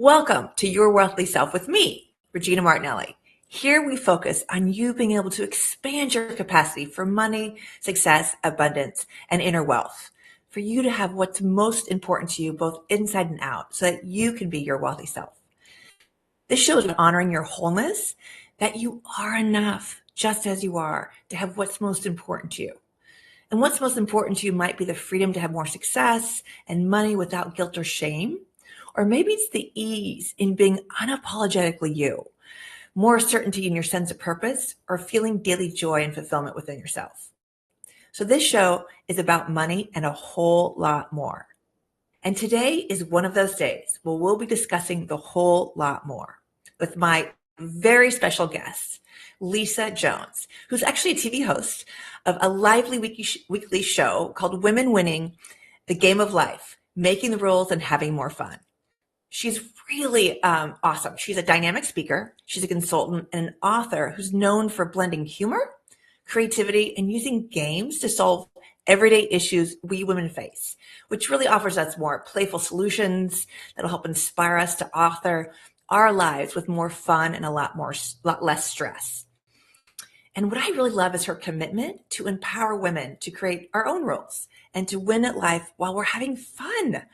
Welcome to Your Wealthy Self with me, Regina Martinelli. Here we focus on you being able to expand your capacity for money, success, abundance, and inner wealth. For you to have what's most important to you, both inside and out, so that you can be your wealthy self. This show is honoring your wholeness, that you are enough just as you are to have what's most important to you. And what's most important to you might be the freedom to have more success and money without guilt or shame. Or maybe it's the ease in being unapologetically you, more certainty in your sense of purpose, or feeling daily joy and fulfillment within yourself. So this show is about money and a whole lot more. And today is one of those days where we'll be discussing the whole lot more with my very special guest, Lisa Jones, who's actually a TV host of a lively weekly show called Women Winning the Game of Life, Making the Rules and Having More Fun. She's really awesome. She's a dynamic speaker. She's a consultant and an author who's known for blending humor, creativity, and using games to solve everyday issues we women face, which really offers us more playful solutions that'll help inspire us to author our lives with more fun and a lot less stress. And what I really love is her commitment to empower women to create our own rules and to win at life while we're having fun.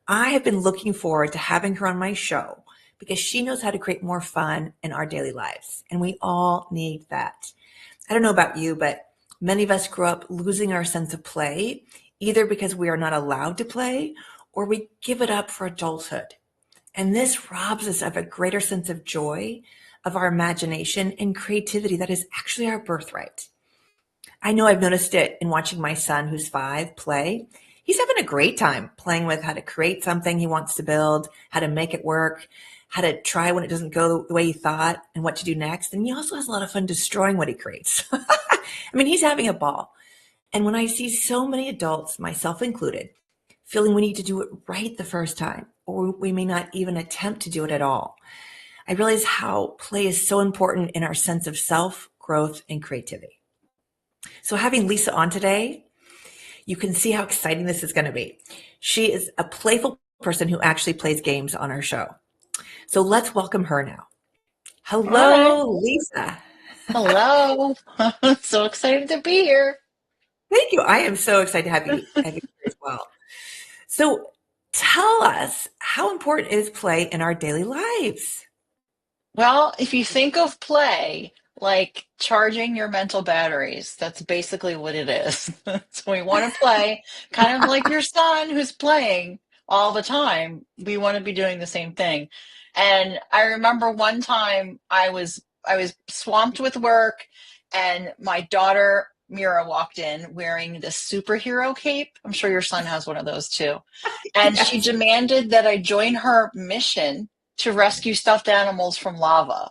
I have been looking forward to having her on my show because she knows how to create more fun in our daily lives. And we all need that. I don't know about you, but many of us grow up losing our sense of play, either because we are not allowed to play or we give it up for adulthood. And this robs us of a greater sense of joy, of our imagination and creativity that is actually our birthright. I know I've noticed it in watching my son, who's 5, play. He's having a great time playing with how to create something he wants to build, how to make it work, how to try when it doesn't go the way he thought, and what to do next. And he also has a lot of fun destroying what he creates. I mean, he's having a ball. And when I see so many adults, myself included, feeling we need to do it right the first time, or we may not even attempt to do it at all, I realize how play is so important in our sense of self, growth, and creativity. So having Lisa on today, you can see how exciting this is going to be. She is a playful person who actually plays games on our show. So let's welcome her now. All right. Hello, Lisa. Hello. I'm so excited to be here. Thank you. I am so excited to have you here as well. So tell us, how important is play in our daily lives? Well, if you think of play like charging your mental batteries, that's basically what it is. So we want to play kind of like your son who's playing all the time. We want to be doing the same thing. And I remember one time I was swamped with work and my daughter Mira walked in wearing this superhero cape. I'm sure your son has one of those too. And she Yes. demanded that I join her mission to rescue stuffed animals from lava.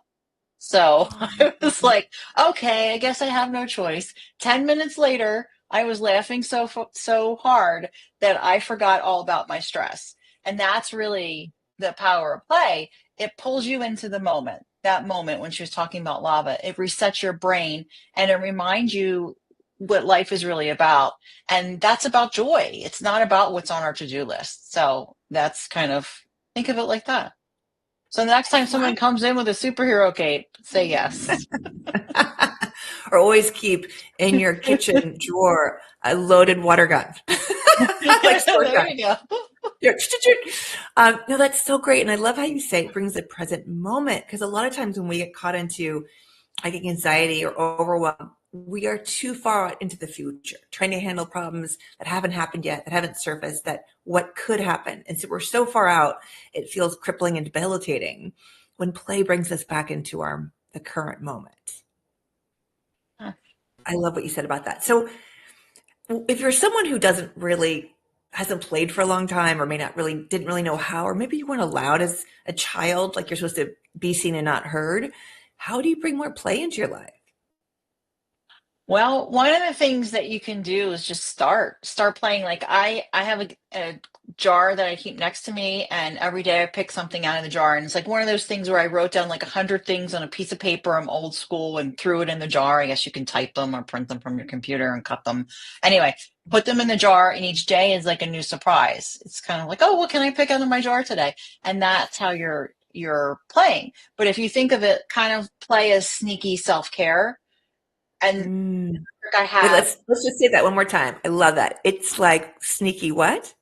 So I was like, okay, I guess I have no choice. 10 minutes later, I was laughing so hard that I forgot all about my stress. And that's really the power of play. It pulls you into the moment. That moment when she was talking about lava, it resets your brain and it reminds you what life is really about. And that's about joy. It's not about what's on our to-do list. So that's kind of think of it like that. So the next time I someone comes in with a superhero cape, say yes. love or always keep in your kitchen drawer a loaded water gun, like squirt There gun. you go. Yeah. No, that's so great. And I love how you say it brings the present moment because a lot of times when we get caught into, I think, anxiety or overwhelm, we are too far out into the future, trying to handle problems that haven't happened yet, that haven't surfaced, that what could happen. And so we're so far out, it feels crippling and debilitating when play brings us back into the current moment. I love what you said about that. So if you're someone who doesn't really hasn't played for a long time or may not really didn't really know how, or maybe you weren't allowed as a child, like you're supposed to be seen and not heard, how do you bring more play into your life? Well, one of the things that you can do is just start playing. Like I have a jar that I keep next to me, and every day I pick something out of the jar. And it's like one of those things where I wrote down like 100 things on a piece of paper. I'm old school and threw it in the jar. I guess you can type them or print them from your computer and cut them. Anyway, put them in the jar, and each day is like a new surprise. It's kind of like, oh, what can I pick out of my jar today? And that's how you're playing. But if you think of it, kind of play as sneaky self care. And Mm. I Wait, have let's just say that one more time. I love that. It's like sneaky what?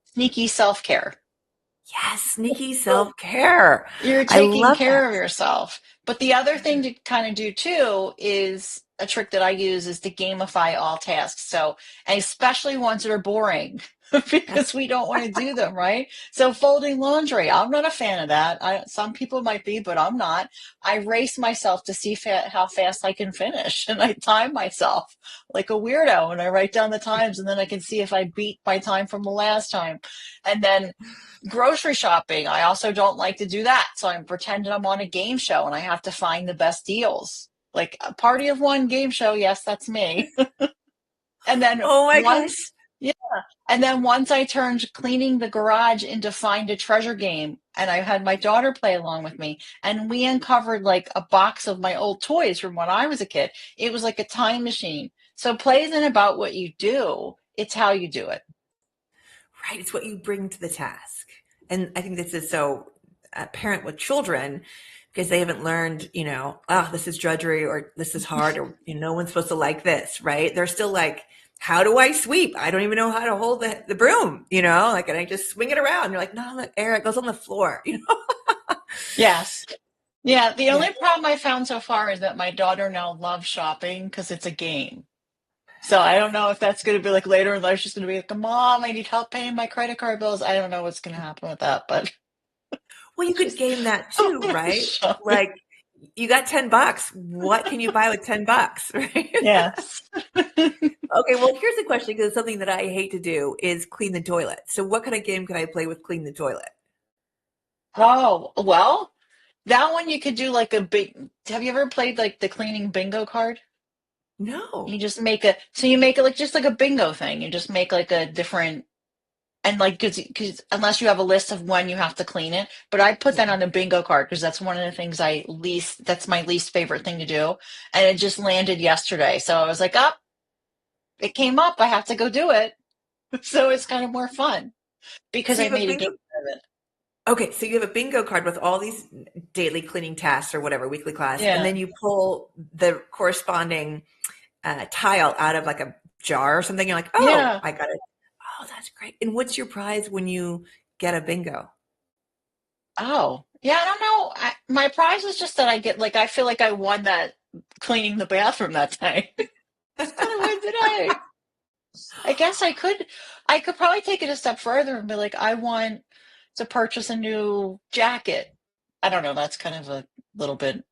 sneaky self care. Yes, sneaky self-care. You're I taking love that. care of yourself. But the other thing to kind of do too is a trick that I use is to gamify all tasks. So, and especially ones that are boring because we don't want to do them, right? So folding laundry, I'm not a fan of that. Some people might be, but I'm not. I race myself to see how fast I can finish, and I time myself like a weirdo, and I write down the times, and then I can see if I beat my time from the last time. And then grocery shopping, I also don't like to do that. So I'm pretending I'm on a game show and I have to find the best deals. Like a party of one game show, yes, that's me. And then Oh my gosh. once, yeah, and then once I turned cleaning the garage into find a treasure game, and I had my daughter play along with me, and we uncovered like a box of my old toys from when I was a kid. It was like a time machine. So play isn't about what you do, it's how you do it. Right. It's what you bring to the task. And I think this is so apparent with children because they haven't learned, oh, this is drudgery or this is hard or no one's supposed to like this, right? They're still like, how do I sweep? I don't even know how to hold the broom, like, and I just swing it around. You're like, no, look, air, it goes on the floor, Yes. Yeah, the Yeah. only problem I found so far is that my daughter now loves shopping because it's a game. So I don't know if that's going to be like later in life, she's going to be like, Mom, I need help paying my credit card bills. I don't know what's going to happen with that, but Well, you could she's game that so too, right? shopping. Like you got $10. What can you buy with $10, right? Yes. Okay, well, here's a question because something that I hate to do is clean the toilet. So what kind of game can I play with clean the toilet? Oh, well, that one you could do like a big. Have you ever played like the cleaning bingo card? You No. just make so you make it like just like a bingo thing. You just make like a different. And like, because unless you have a list of when you have to clean it, but I put that Yeah. on a bingo card because that's one of the things that's my least favorite thing to do. And it just landed yesterday. So I was like, up, it came up. I have to go do it. So it's kind of more fun because So I you have a made a game bingo. out of it. Okay, so you have a bingo card with all these daily cleaning tasks or whatever, weekly class, and Yeah. then you pull the corresponding tile out of like a jar or something. You're like, oh, Yeah. I got it. Oh, that's great. And what's your prize when you get a bingo? Oh, yeah. I don't know. My prize is just that I get like, I feel like I won that cleaning the bathroom that day. Just kind of win today. I guess I could probably take it a step further and be like, I want to purchase a new jacket. I don't know, that's kind of a little bit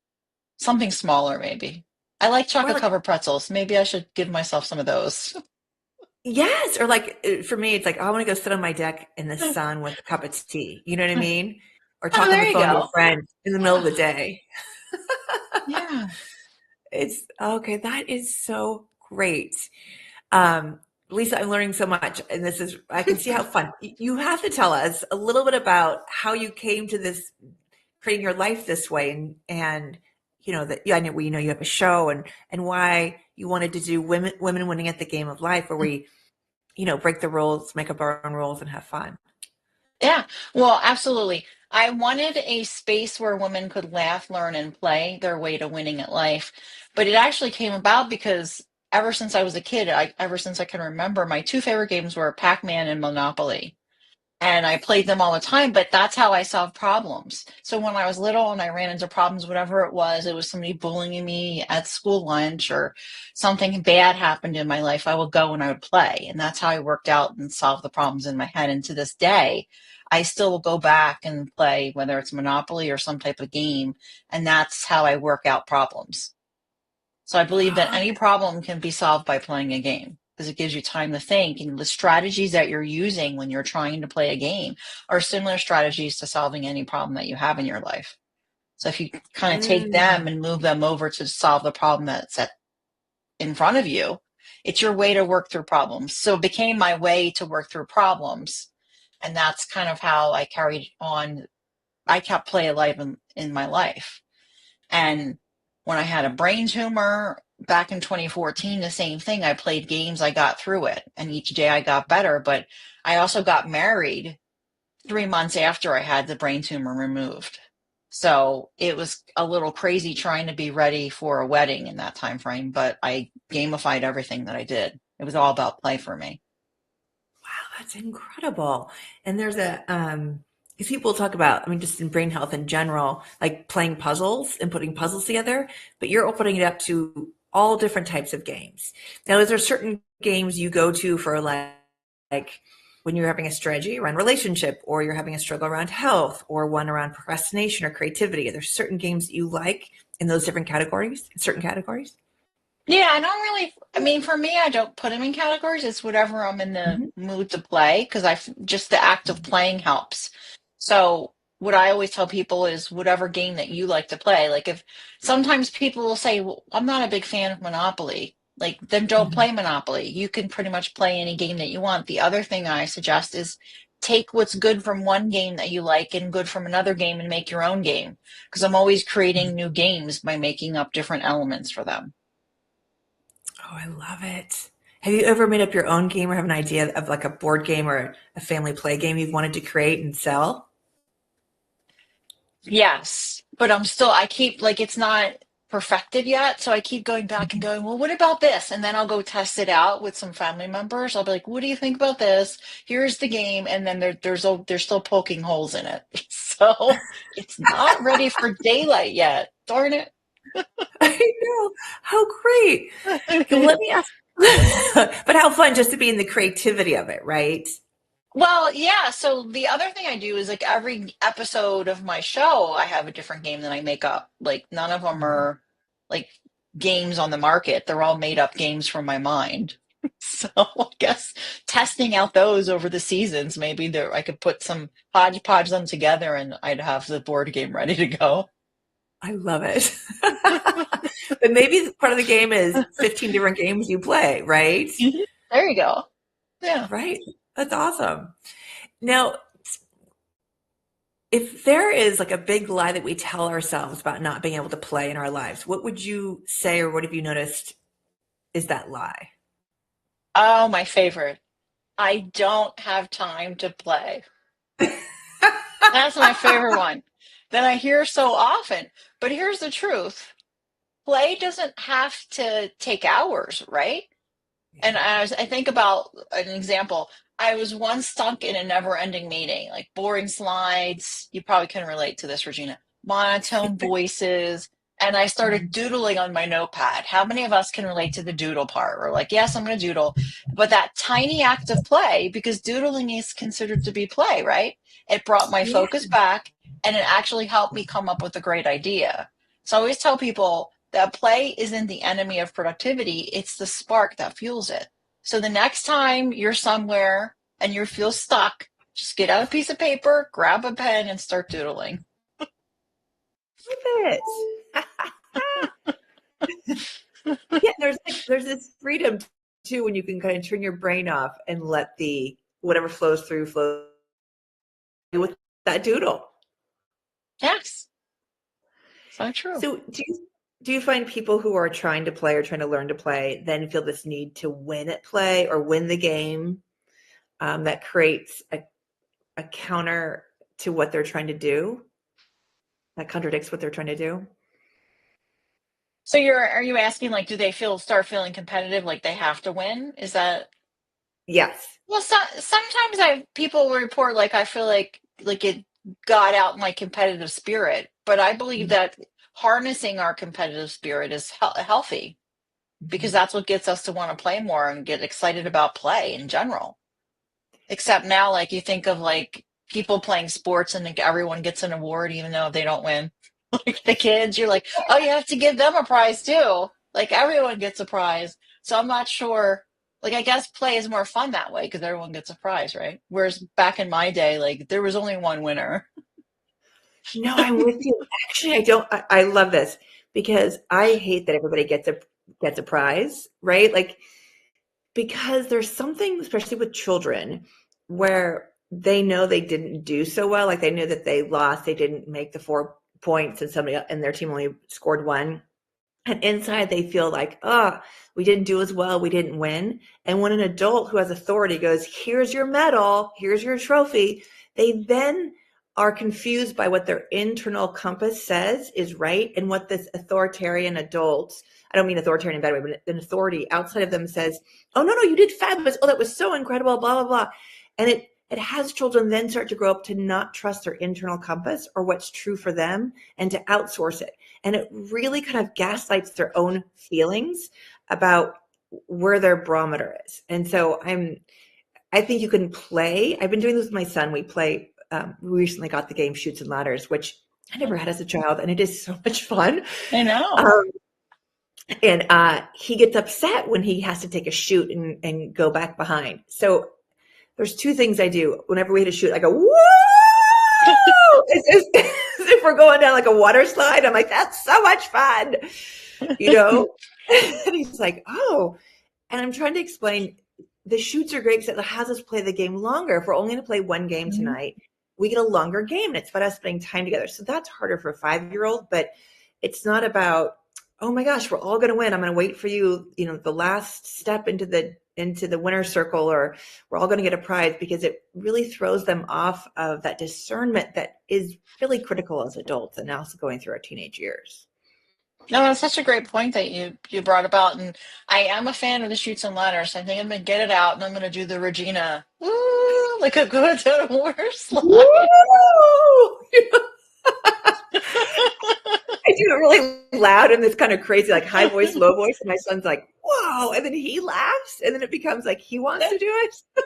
something smaller maybe. I like Or chocolate like covered pretzels. Maybe I should give myself some of those. yes, or like for me, it's like I want to go sit on my deck in the sun with a cup of tea. You know what I mean? Or Oh, talk on the there you phone to a go. friend in the middle of Yeah. the day. Yeah. It's okay. That is so great. Um, Lisa, I'm learning so much, and this is I can see how fun. You have to tell us a little bit about how you came to this, creating your life this way, and that yeah, I know we know you have a show, and why you wanted to do women winning at the game of life, where we break the rules, make up our own rules, and have fun. Yeah, well, absolutely. I wanted a space where women could laugh, learn, and play their way to winning at life. But it actually came about because ever since I was a kid, ever since I can remember, my two favorite games were Pac-Man and Monopoly, and I played them all the time, but that's how I solved problems. So when I was little and I ran into problems, whatever it was somebody bullying me at school lunch or something bad happened in my life, I would go and I would play. And that's how I worked out and solved the problems in my head. And to this day, I still will go back and play, whether it's Monopoly or some type of game. And that's how I work out problems. So I believe that any problem can be solved by playing a game because it gives you time to think. And the strategies that you're using when you're trying to play a game are similar strategies to solving any problem that you have in your life. So if you kind of take them Mm. and move them over to solve the problem that's in front of you, it's your way to work through problems. So it became my way to work through problems And that's kind of how I carried on. I kept play alive in my life. And when I had a brain tumor back in 2014, the same thing. I played games, I got through it, and each day I got better. But I also got married 3 months after I had the brain tumor removed. So it was a little crazy trying to be ready for a wedding in that time frame, but I gamified everything that I did. It was all about play for me. Wow, that's incredible. And there's because people talk about, I mean, just in brain health in general, like playing puzzles and putting puzzles together, but you're opening it up to all different types of games. Now, is there certain games you go to for like when you're having a strategy around relationship, or you're having a struggle around health, or one around procrastination or creativity? Are there certain games that you like in those different categories, certain categories? Yeah, I don't really, I mean, for me, I don't put them in categories. It's whatever I'm in the Mhm. mood to play because just the act of playing helps. So, what I always tell people is whatever game that you like to play. Like, if sometimes people will say, well, I'm not a big fan of Monopoly, like, then don't Mhm. play Monopoly. You can pretty much play any game that you want. The other thing I suggest is take what's good from one game that you like and good from another game and make your own game. Because I'm always creating new games by making up different elements for them. Oh, I love it. Have you ever made up your own game or have an idea of like a board game or a family play game you've wanted to create and sell? Yes, but I keep like it's not perfected yet, so I keep going back and Mhm. going, well, what about this? And then I'll go test it out with some family members. I'll be like, what do you think about this? Here's the game, and then they're still poking holes in it. So it's not ready for daylight yet. Darn it. I know. How great. Well, let me ask, but how fun just to be in the creativity of it, right? Well, yeah. So the other thing I do is like every episode of my show, I have a different game that I make up. Like none of them Mhm. are like games on the market. They're all made up games from my mind. So I guess testing out those over the seasons, maybe there I could put some hodgepodge them together and I'd have the board game ready to go. I love it. But maybe part of the game is 15 different games you play, right? Mhm. There you go. Yeah. Right. That's awesome. Now, if there is like a big lie that we tell ourselves about not being able to play in our lives, what would you say or what have you noticed is that lie? Oh, my favorite. I don't have time to play. That's my favorite one that I hear so often. But here's the truth. Play doesn't have to take hours, right? And Yeah. I think about an example. I was once stuck in a never-ending meeting, like boring slides. You probably can relate to this, Regina. Monotone voices. And I started Mhm. doodling on my notepad. How many of us can relate to the doodle part? We're like, yes, I'm going to doodle. But that tiny act of play, because doodling is considered to be play, right? It brought my Yeah. focus back and it actually helped me come up with a great idea. So I always tell people that play isn't the enemy of productivity, it's the spark that fuels it. So the next time you're somewhere and you feel stuck, just get out a piece of paper, grab a pen, and start doodling. Love it. Yeah, there's this freedom too when you can kind of turn your brain off and let the whatever flows through flow with that doodle. Yes, so true. So do you find people who are trying to play or trying to learn to play then feel this need to win at play or win the game that creates a counter to what they're trying to do that contradicts what they're trying to do? So are you asking like do they start feeling competitive like they have to win? Is that Yes. well sometimes I people will report like I feel like it got out my competitive spirit, but I believe that harnessing our competitive spirit is healthy because Mhm. that's what gets us to want to play more and get excited about play in general. Except now, like you think of like people playing sports and like, everyone gets an award even though they don't win. Like the kids, you're like, oh, you have to give them a prize too. Like everyone gets a prize. So I'm not sure. Like I guess play is more fun that way because everyone gets a prize, right? Whereas back in my day, like there was only one winner. No, I'm with you. Actually, I don't. I love this because I hate that everybody gets a prize, right? Like because there's something, especially with children, where they know they didn't do so well. Like they knew that they lost. They didn't make the 4 points and somebody and their team only scored one. And inside they feel like, oh, we didn't do as well. We didn't win. And when an adult who has authority goes, here's your medal, here's your trophy, they then are confused by what their internal compass says is right and what this authoritarian adult, I don't mean authoritarian in a bad way, but an authority outside of them says, oh, no, you did fabulous. Oh, that was so incredible, blah, blah, blah. And it has children then start to grow up to not trust their internal compass or what's true for them and to outsource it. And it really kind of gaslights their own feelings about where their barometer is. And so I think you can play. I've been doing this with my son. We play, we recently got the game Shoots and Ladders, which I never had as a child, and it is so much fun. I know. And he gets upset when he has to take a shoot and go back behind. So there's two things I do. Whenever we hit a shoot, I go, woo! As if we're going down like a water slide. I'm like, that's so much fun, you know? And he's like, oh. And I'm trying to explain the shoots are great because it has us play the game longer. If we're only going to play one game tonight, we get a longer game and it's about us spending time together. So that's harder for a 5-year-old, but it's not about, oh my gosh, we're all going to win. I'm going to wait for you, the last step into the winner's circle, or we're all going to get a prize, because it really throws them off of that discernment that is really critical as adults and also going through our teenage years. No, that's such a great point that you brought about, and I am a fan of the Shoots and Ladders. I think I'm gonna get it out, and I'm gonna do the Regina, woo, like a going down a water slide. Woo! I do it really loud and this kind of crazy, like high voice, low voice, and my son's like, "Whoa!" And then he laughs, and then it becomes like he wants to do it.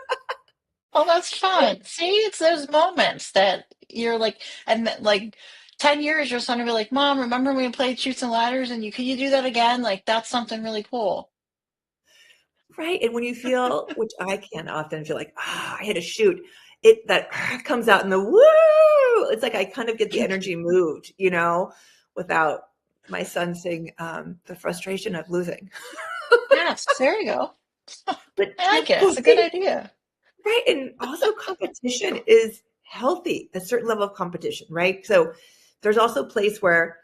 Oh, that's fun. See, it's those moments that you're like, and like 10 years, your son will be like, Mom, remember when we played Shoots and Ladders, and can you do that again? Like that's something really cool. Right. And when you feel, which I can often feel like, I hit a shoot, it that comes out in the woo. It's like I kind of get the energy moved, without my son seeing the frustration of losing. Yes, there you go. But I you're like it. It's a good right. idea. Right. And also competition is healthy, a certain level of competition, right? So there's also a place where,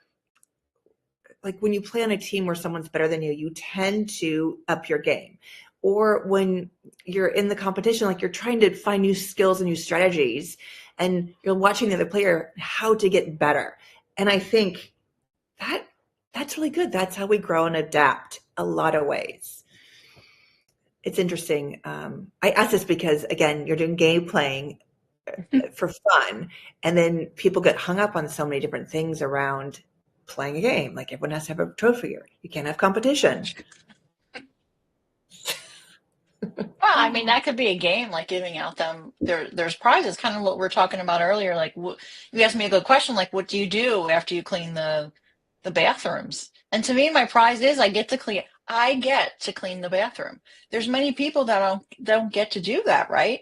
like when you play on a team where someone's better than you tend to up your game. Or when you're in the competition, like you're trying to find new skills and new strategies, and you're watching the other player how to get better. And I think that's really good. That's how we grow and adapt a lot of ways. It's interesting. I ask this because, again, you're doing game playing for fun, and then people get hung up on so many different things around playing a game. Like everyone has to have a trophy, or you can't have competition. Well, I mean, that could be a game, like giving out them there's prizes, kind of what we are talking about earlier. Like, you asked me a good question, like, what do you do after you clean the bathrooms? And to me, my prize is I get to clean the bathroom. There's many people that don't get to do that, right?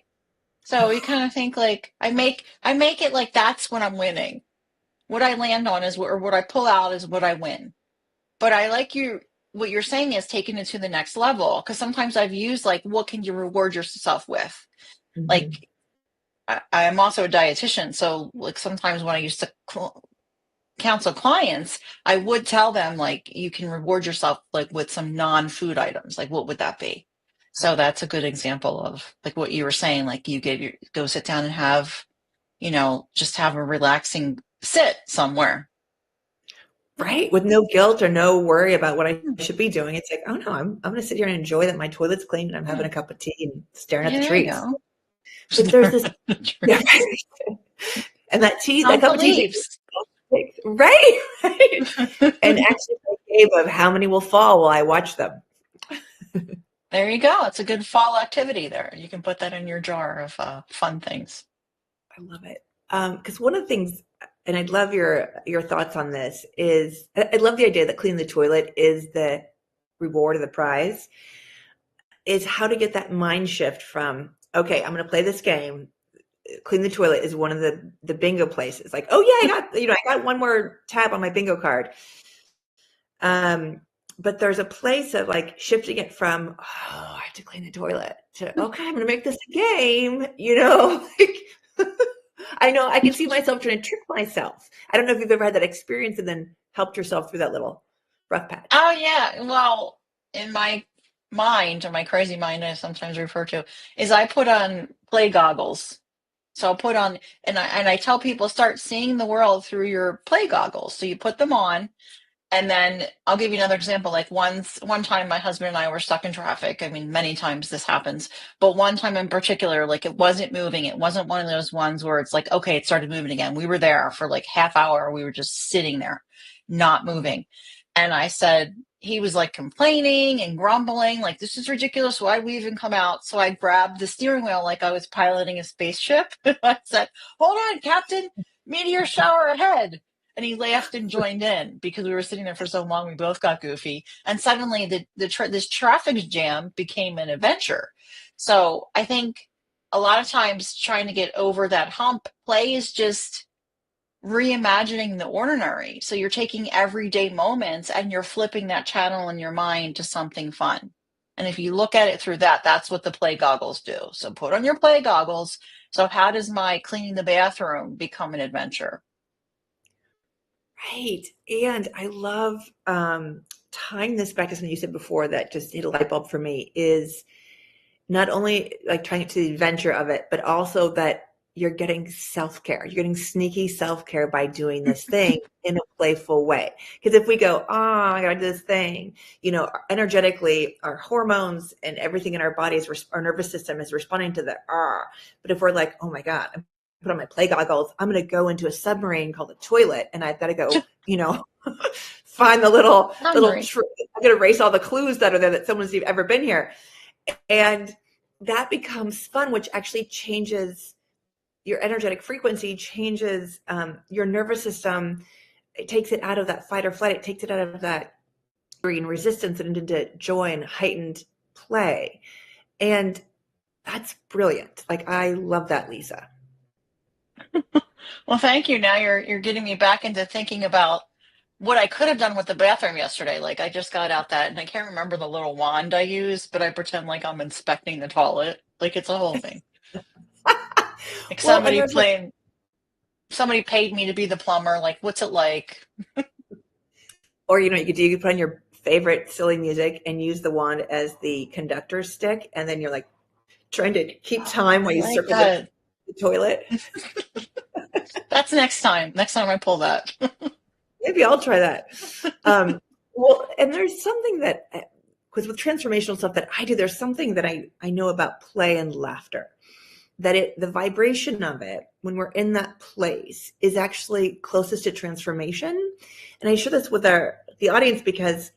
So you kind of think like I make it like that's when I'm winning. What I land on is or what I pull out is what I win. But I like what you're saying is taking it to the next level, because sometimes I've used like, what can you reward yourself with? Mm-hmm. Like, I'm also a dietitian, so like sometimes when I used to counsel clients, I would tell them like, you can reward yourself like with some non-food items. Like, what would that be? So that's a good example of like what you were saying. Like, go sit down and have, just have a relaxing sit somewhere. Right. With no guilt or no worry about what I should be doing. It's like, oh no, I'm going to sit here and enjoy that my toilet's clean and I'm having a cup of tea and staring at the Yeah, there you trees. go. But there's this, yeah, and that Count cup the of tea takes leaves. right, right. And actually a game of how many will fall while I watch them. There you go. It's a good fall activity there. You can put that in your jar of fun things. I love it. Because one of the things, and I'd love your thoughts on this, is I love the idea that cleaning the toilet is the reward or the prize, is how to get that mind shift from, okay, I'm going to play this game. Clean the toilet is one of the bingo places. Like, oh yeah, I got one more tab on my bingo card. but there's a place of like shifting it from, oh, I have to clean the toilet to, okay, I'm going to make this a game, like, I know I can see myself trying to trick myself. I don't know if you've ever had that experience and then helped yourself through that little rough patch. Oh yeah. Well, in my mind, or my crazy mind, I sometimes refer to, is I put on play goggles. So I'll put on, and I tell people start seeing the world through your play goggles. So you put them on, and then I'll give you another example. Like one time my husband and I were stuck in traffic. I mean, many times this happens, but one time in particular, like it wasn't moving. It wasn't one of those ones where it's like, okay, it started moving again. We were there for like half hour. We were just sitting there, not moving. And I said, he was like complaining and grumbling, like, this is ridiculous. Why we even come out? So I grabbed the steering wheel like I was piloting a spaceship. I said, hold on, Captain, meteor shower ahead. And he laughed and joined in because we were sitting there for so long. We both got goofy, and suddenly this traffic jam became an adventure. So I think a lot of times trying to get over that hump, play is just reimagining the ordinary. So you're taking everyday moments and you're flipping that channel in your mind to something fun. And if you look at it through that, that's what the play goggles do. So put on your play goggles. So how does my cleaning the bathroom become an adventure? Right. And I love tying this back to something you said before that just hit a light bulb for me is not only like trying to the adventure of it, but also that you're getting self-care. You're getting sneaky self-care by doing this thing in a playful way. Because if we go, oh, I gotta do this thing, energetically, our hormones and everything in our bodies, our nervous system is responding to the ah. But if we're like, oh my God, I'm put on my play goggles, I'm gonna go into a submarine called a toilet, and I've got to go, find the Summary. I'm gonna erase all the clues that are there that someone's ever been here, and that becomes fun, which actually changes your energetic frequency, changes your nervous system. It takes it out of that fight or flight. It takes it out of that green resistance and into joy and heightened play. And that's brilliant. Like, I love that, Lisa. Well, thank you. Now you're getting me back into thinking about what I could have done with the bathroom yesterday. Like I just got out that, and I can't remember the little wand I used, but I pretend like I'm inspecting the toilet. Like it's a whole thing. Like Well, and there's somebody paid me to be the plumber. Like, what's it like? or you could put on your favorite silly music and use the wand as the conductor stick, and then you're like trying to keep time I while you like circle the that. toilet. That's next time. Next time I pull that. Maybe I'll try that. Well, and there's something that, because with transformational stuff that I do, there's something that I know about play and laughter, that the vibration of it when we're in that place is actually closest to transformation. And I share this with the audience because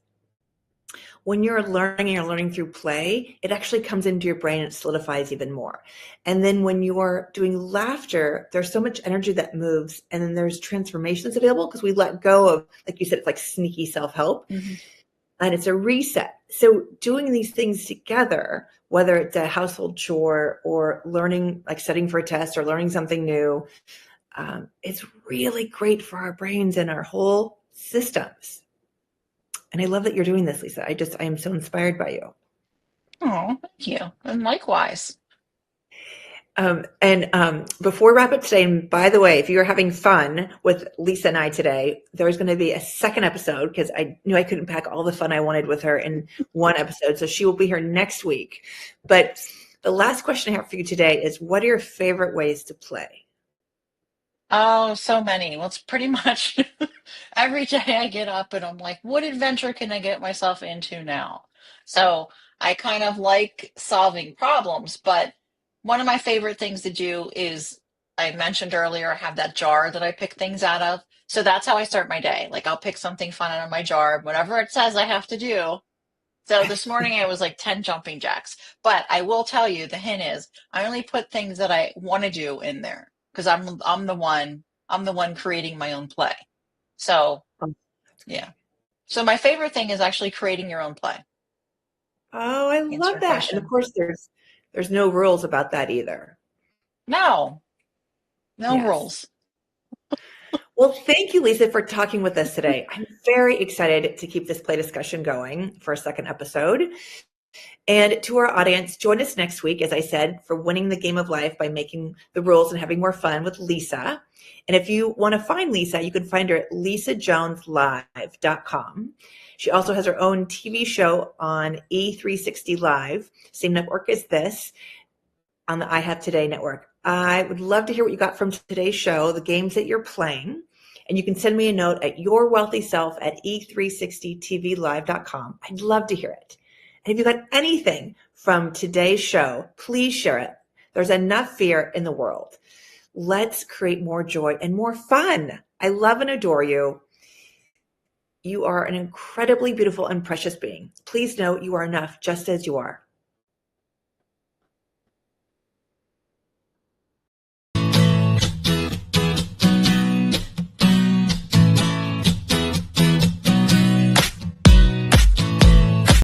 when you're learning through play, it actually comes into your brain and it solidifies even more. And then when you're doing laughter, there's so much energy that moves, and then there's transformations available because we let go of, like you said, it's like sneaky self-help, Hmm. and it's a reset. So doing these things together, whether it's a household chore or learning, like studying for a test or learning something new, it's really great for our brains and our whole systems. And I love that you're doing this, Lisa. I am so inspired by you. Oh, thank you. And likewise. And before we wrap up today, and by the way, if you're having fun with Lisa and I today, there's going to be a second episode because I knew I couldn't pack all the fun I wanted with her in one episode. So she will be here next week. But the last question I have for you today is, what are your favorite ways to play? Oh, so many. Well, it's pretty much every day I get up and I'm like, what adventure can I get myself into now? So I kind of like solving problems, but one of my favorite things to do is I mentioned earlier, I have that jar that I pick things out of. So that's how I start my day. Like I'll pick something fun out of my jar, whatever it says I have to do. So this morning I was like 10 jumping jacks. But I will tell you, the hint is I only put things that I want to do in there because I'm the one creating my own play. So yeah. So my favorite thing is actually creating your own play. Oh, I Answer love your that. And of question. course, there's no rules about that either. No, no Yes. rules. Well, thank you, Lisa, for talking with us today. I'm very excited to keep this play discussion going for a second episode. And to our audience, join us next week, as I said, for winning the game of life by making the rules and having more fun with Lisa. And if you want to find Lisa, you can find her at lisajoneslive.com. She also has her own TV show on E360 Live, same network as this, on the I Have Today network. I would love to hear what you got from today's show, the games that you're playing. And you can send me a note at yourwealthyself at e360tvlive.com. I'd love to hear it. And if you got anything from today's show, please share it. There's enough fear in the world. Let's create more joy and more fun. I love and adore you. You are an incredibly beautiful and precious being. Please know you are enough just as you are.